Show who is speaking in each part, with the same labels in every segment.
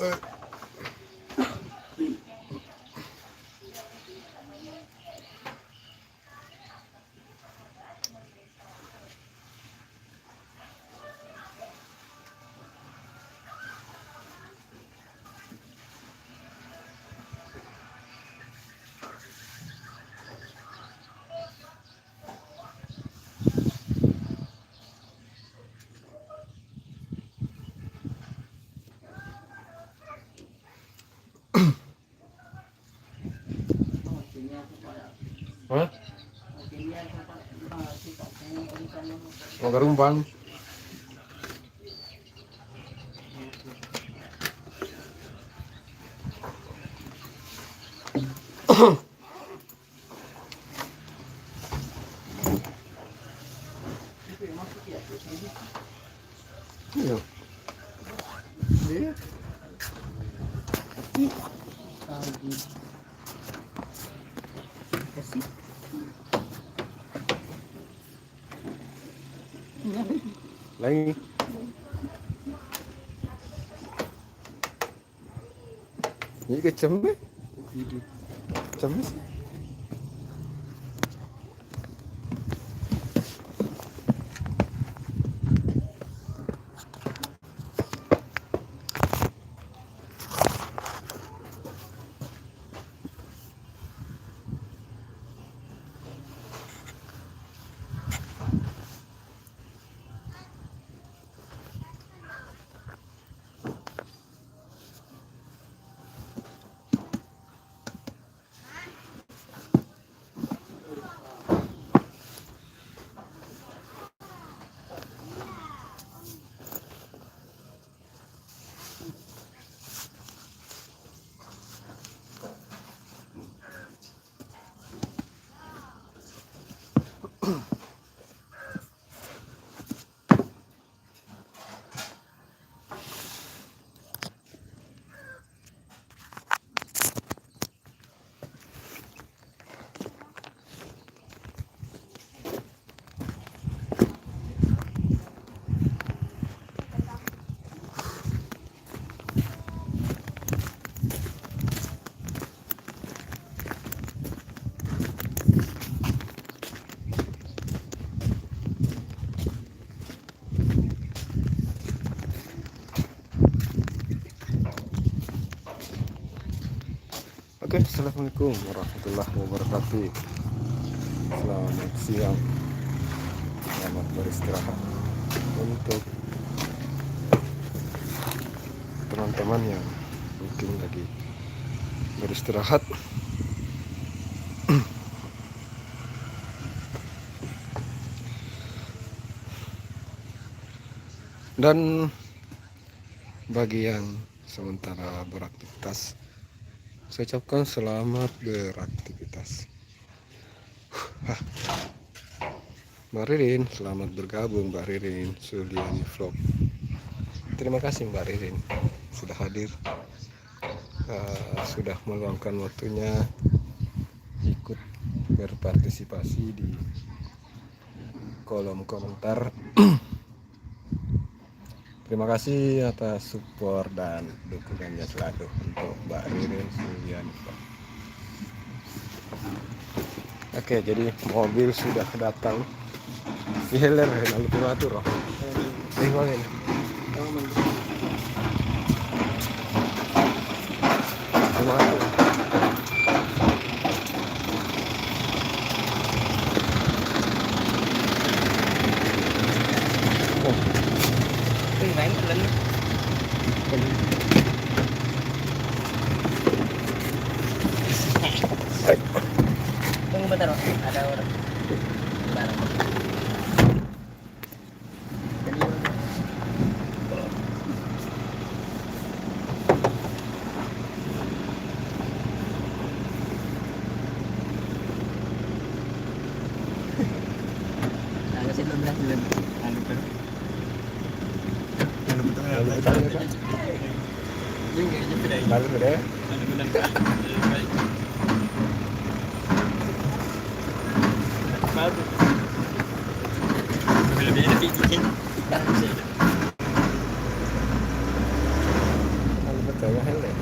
Speaker 1: Hah? Mau ke Rumpang. Iya. Iya. Lagi. Ini kecembe. Kecembe sih. Oke, assalamualaikum warahmatullahi wabarakatuh. Selamat siang, selamat beristirahat untuk teman-teman yang mungkin lagi beristirahat. Dan bagi yang sementara beraktivitas, saya ucapkan selamat beraktivitas. Mbak Ririn, selamat bergabung Mbak Ririn, Suliani Vlog. Terima kasih Mbak Ririn sudah hadir, sudah meluangkan waktunya ikut berpartisipasi di kolom komentar. Terima kasih atas support dan dukungannya selalu untuk Mbak Ririn Suliani. Oke, jadi mobil sudah datang. Hiler lalu pimatur. Ini.
Speaker 2: Tunggu bentar, ada orang.
Speaker 1: adanya helm.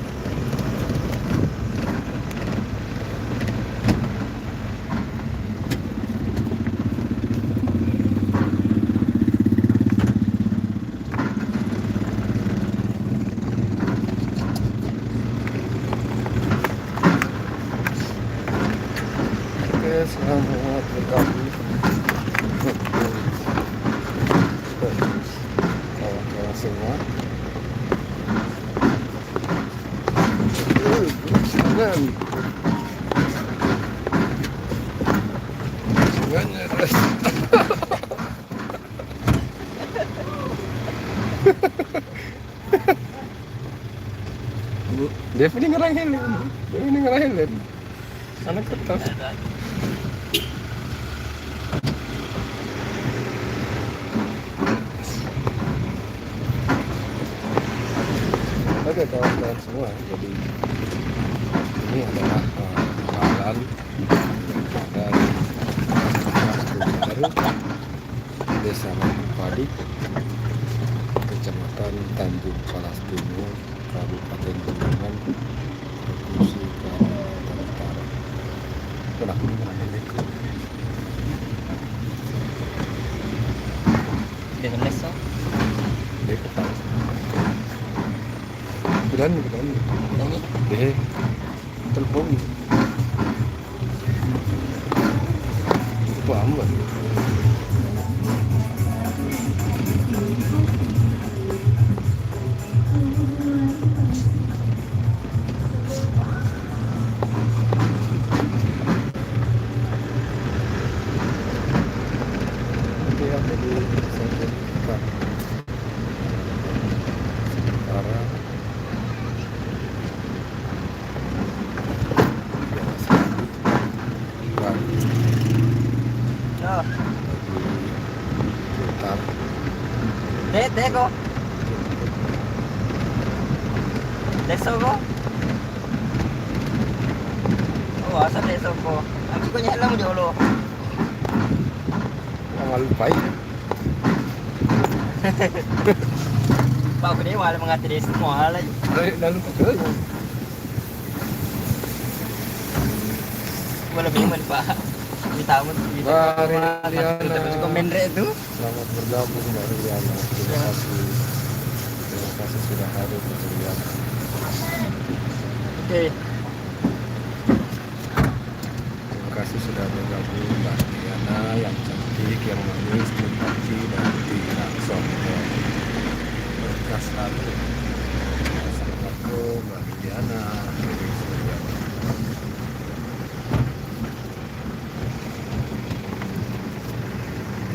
Speaker 1: Oke, selamat bergabung kawan-kawan semua. Jangan res. Dia ini ngerang helm. Dia ini ngerang helm. Anak kertas. Oke kawan-kawan semua, jadi ini adalah jalan dari baru Desa Padi, Kecamatan Tanjung Palas Timur, Kabupaten Bendungan, Provinsi Kalimantan Utara. Kenapa ini?
Speaker 2: Dengan leso.
Speaker 1: Dia kepala. Berani.
Speaker 2: Ini.
Speaker 1: Deh, telepon. Itu amat. Oke, jadi saya berikan sementara
Speaker 2: Oh,
Speaker 1: putar
Speaker 2: dek kok. Leso kok. Oh, asal leso kok. Aku kok helm jolo.
Speaker 1: amal baik.
Speaker 2: Pak aku ni malah mengatasi semua lagi.
Speaker 1: Lalu betul.
Speaker 2: Boleh minum Pak. Kita amat terus komen rek itu.
Speaker 1: Selamat bergabung Mbak Riana. Terima kasih sudah hadir berlian.
Speaker 2: Oke.
Speaker 1: Terima kasih sudah bergabung Mbak Riana yang cantik, yang manis, simpati dan tidak sombong. Berkah selalu. Assalamualaikum Mbak Riana.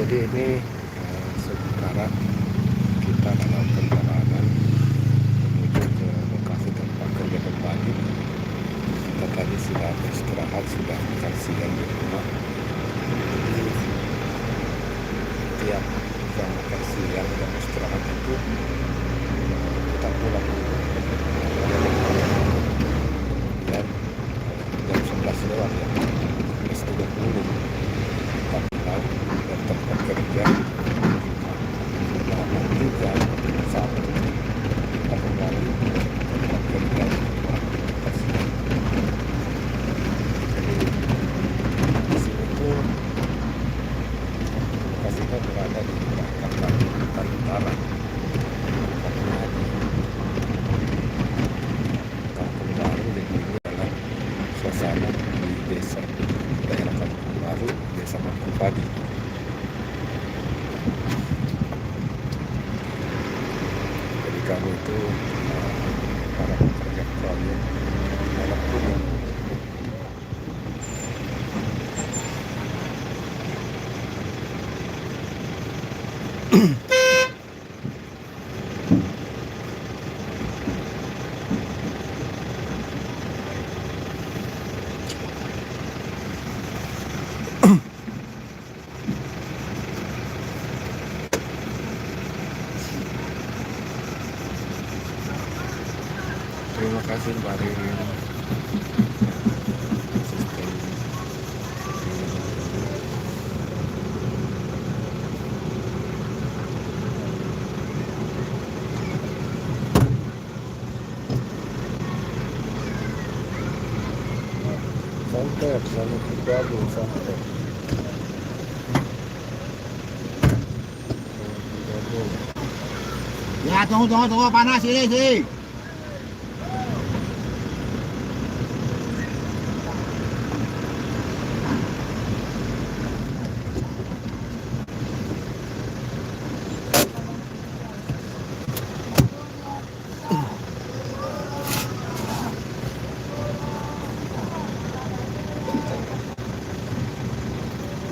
Speaker 1: Jadi ini sementara kita dalam perjalanan menuju ke lokasi tempat kerja kembali. Kita tadi sudah beristirahat, sudah makan siang di rumah. Jadi tiap jam makan siang dan istirahat itu kita pulang dulu. Dan jam 11 lewat ya, 11.30 kita pulang dan tempat kerja. Nah, nanti jam 1 kita kembali ke tempat kerja. Jadi di sini tuh lokasinya berada di belakang Kalimantan Utara. Karena di Kampung Baru, jadi ini adalah suasana di desa daerah Kampung Baru, Desa Padi. Jadi kami itu para pekerja proyek anak kuning. Terima kasih Mbak Ririn. Asisten. selamat bergabung sampai bergabung.
Speaker 3: Ya, tunggu, panas ini sih.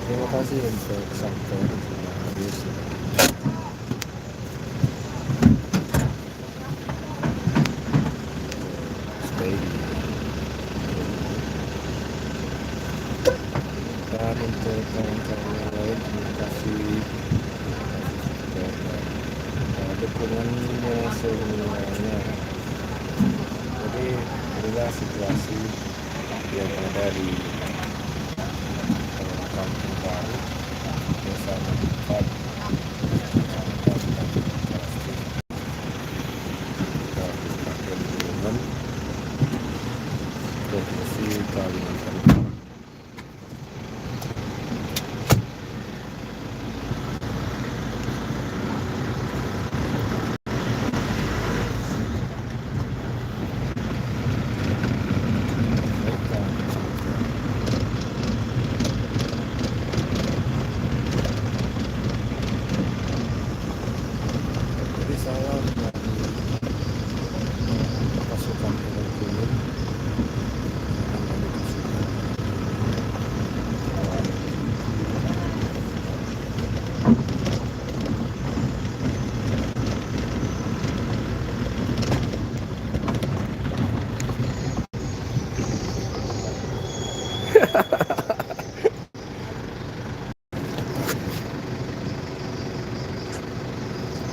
Speaker 1: Terima kasih untuk sampai habis. Stay dan untuk kawan-kawan yang lain terima kasih dukungannya semuanya. Jadi inilah situasi yang ada di kampung baru desa Manfaat Kabupaten Bulungan, Provinsi Kalimantan Barat. Jadi salam dari pasukan Hewan Kuning yang dari pasukan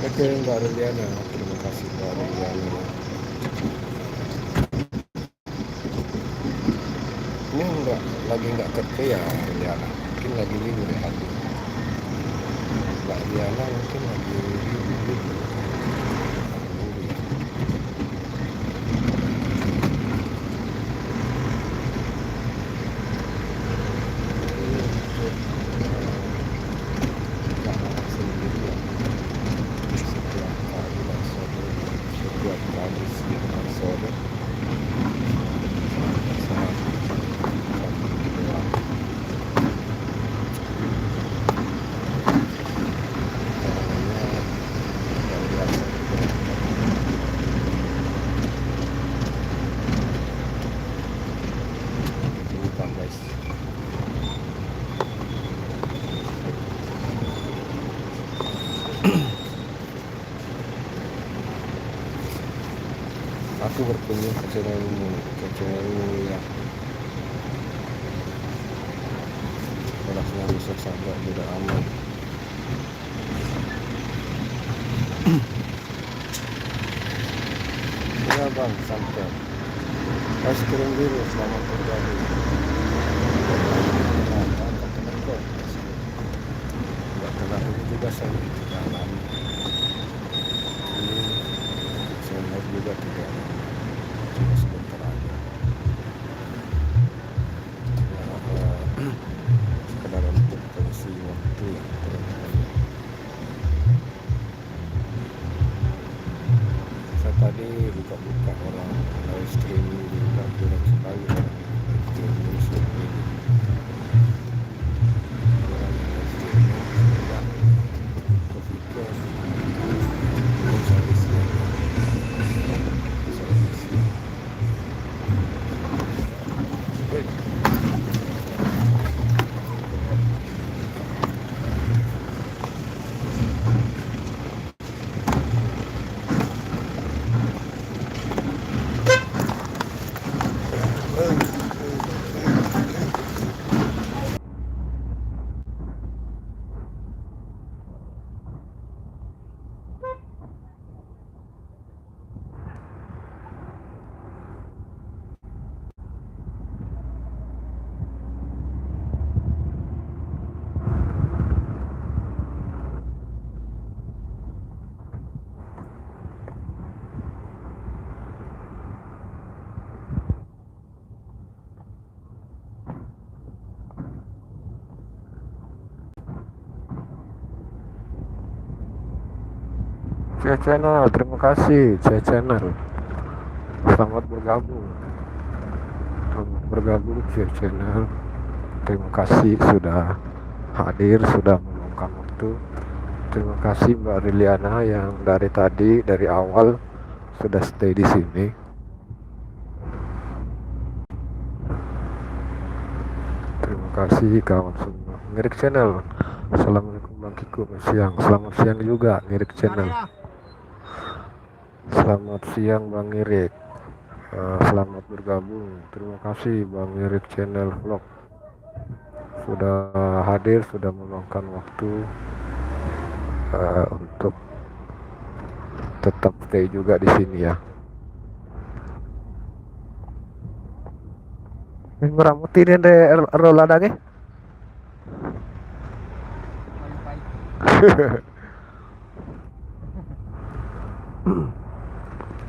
Speaker 1: Oke, Mbak Ruliana, terima kasih Mbak Ruliana. Ini lagi nggak kerja ya Ruliana, mungkin lagi libur ya hari. Mbak Ruliana mungkin lagi libur. Aku berkunjung ke channelmu ya. Kelasnya bisa saja tidak aman. Ya bang, sampai. Es krim biru, selamat bergabung. Enggak kena ini juga saya di dalam. Ini saya lihat juga tidak. Cuma sebentar aja. Ya, sekedar untuk pengisi waktu ya. Saya tadi buka-buka orang live streaming juga banyak sekali orang live streaming seperti ini. Orang live streaming sudah berpikir Channel, terima kasih Channel. Selamat bergabung. Selamat bergabung Channel. Terima kasih sudah hadir, sudah meluangkan waktu. Terima kasih Mbak Riliana yang dari tadi, dari awal sudah stay di sini. Terima kasih kawan semua. Ngirik Channel. Assalamualaikum Bang Kiko, siang. Selamat siang juga Ngirik Channel. Selamat siang Bang Ngirik. Selamat bergabung. Terima kasih Bang Ngirik Channel Vlog. Sudah hadir, sudah meluangkan waktu untuk tetap stay juga di sini ya. Ini meramuti ini ada rola lagi.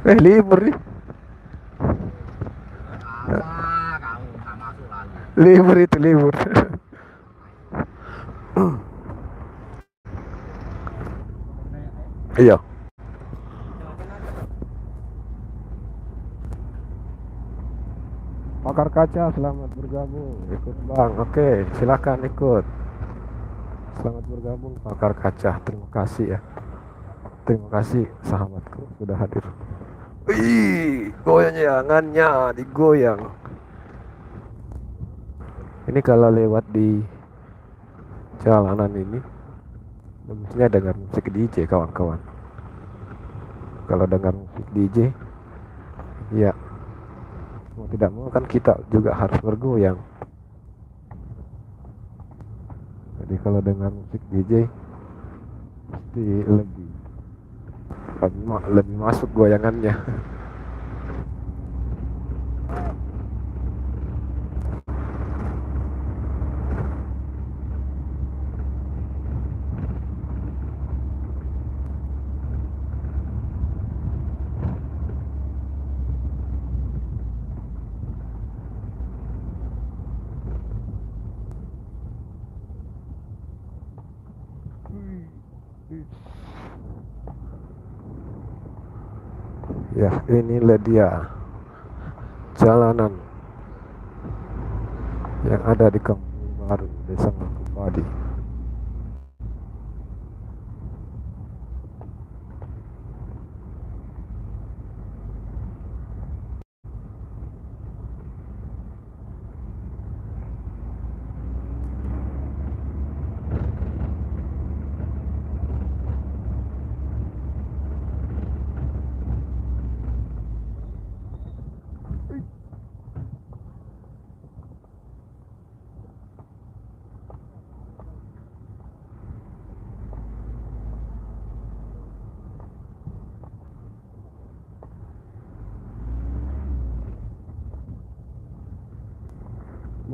Speaker 1: Libur nih.
Speaker 3: Apa kamu nggak masuk lagi?
Speaker 1: Libur itu libur. Iya. Pakar kaca, selamat bergabung. Ikut Bang. Oke, silakan ikut. Selamat bergabung Pakar Kaca. Terima kasih ya. Terima kasih sahabatku sudah hadir. Wih, goyangannya digoyang. Ini kalau lewat di jalanan ini, mestinya dengar musik DJ kawan-kawan. Kalau dengar musik DJ, ya mau tidak mau kan kita juga harus bergoyang. Jadi kalau dengar musik DJ, pasti lebih masuk goyangannya. Ya, inilah dia jalanan yang ada di Kampung Baru, Desa Mangkupadi.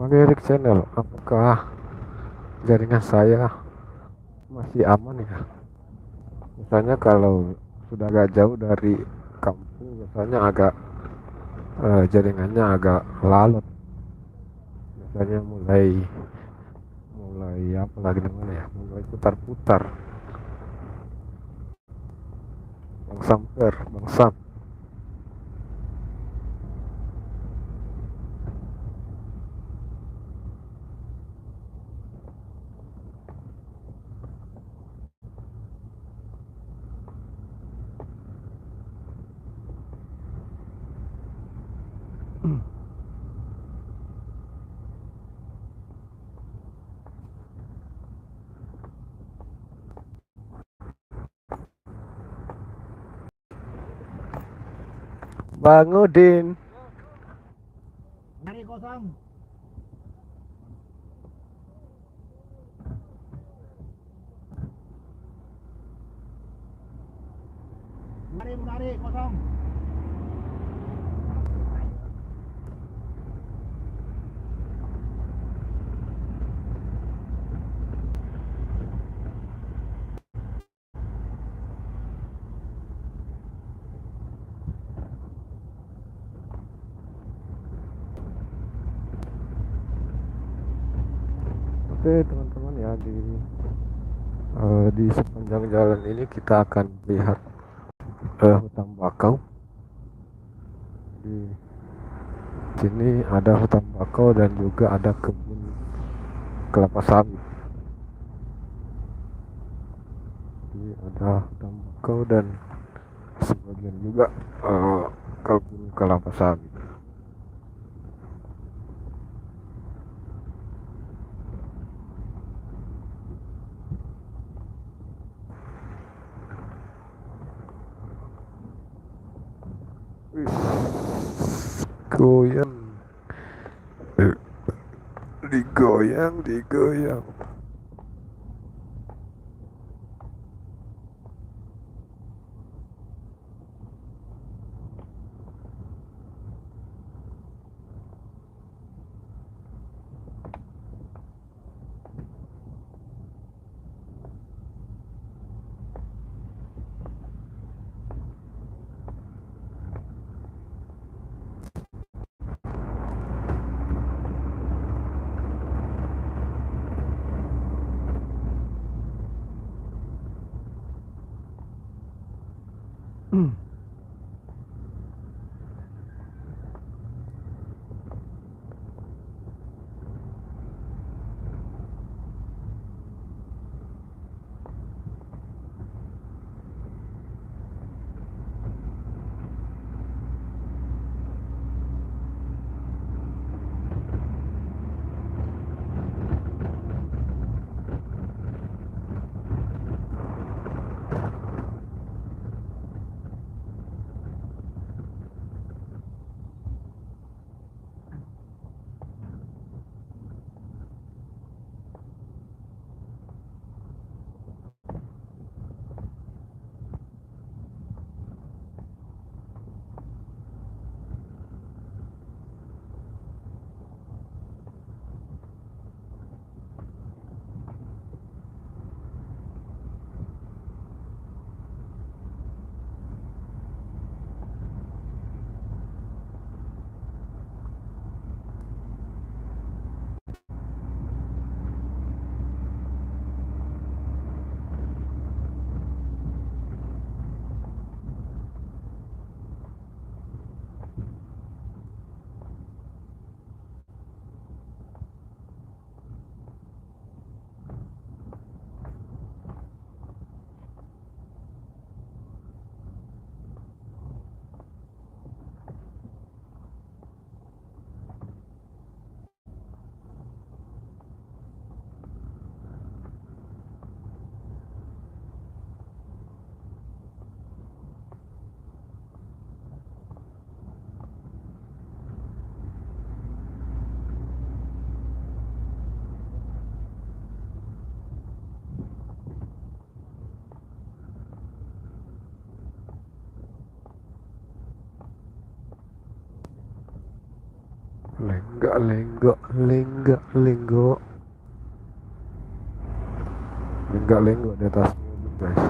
Speaker 1: Ngirik Channel, apakah jaringan saya masih aman ya? Misalnya kalau sudah agak jauh dari kampung, biasanya agak jaringannya agak lalot. Biasanya mulai apa lagi namanya ya? Mulai putar-putar. Bang Samper, Bang Sam. Bang Udin.
Speaker 3: Mari kosong. Mari kosong.
Speaker 1: Oke teman-teman ya, di sepanjang jalan ini kita akan lihat hutan bakau. Di sini ada hutan bakau dan juga ada kebun kelapa sawit. Jadi ada hutan bakau dan sebagian juga kebun kelapa sawit. Wih, goyang, digoyang, digoyang. Lenggak, lenggok, lenggak, lenggok, lenggak, lenggok di atas mobil, guys.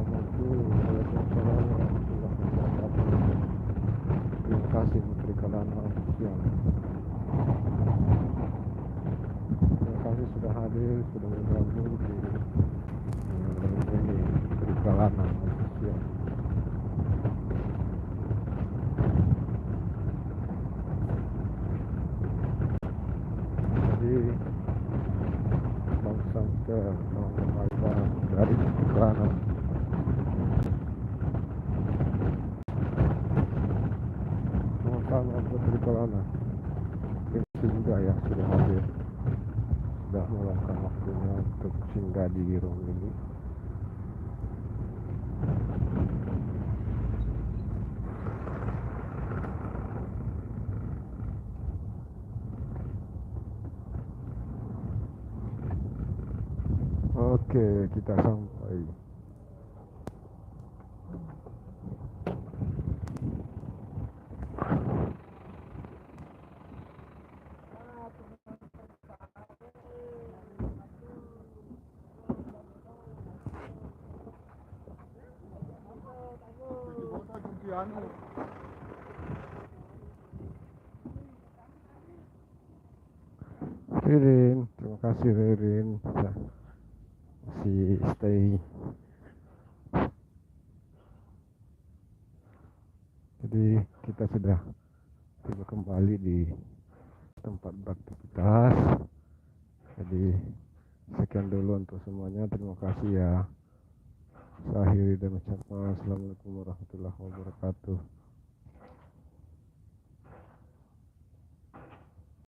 Speaker 1: Waalaikumsalam warahmatullahi wabarakatuh. Terima kasih Menteri Kalana Official. Terima kasih sudah hadir, sudah bergabung di Menteri Kalana Official. Jadi Bang Samter, Bang Aibar dari Menteri Kalana. Sama Menteri Kalana. Terima kasih juga ya sudah hadir, sudah meluangkan waktunya untuk singgah di room ini. Oke, kita sampai. Ririn, terima kasih Ririn, si stay. Jadi kita sudah tiba kembali di tempat beraktivitas. Jadi sekian dulu untuk semuanya, terima kasih ya. Saya akhiri dan ucapkan assalamualaikum warahmatullahi wabarakatuh.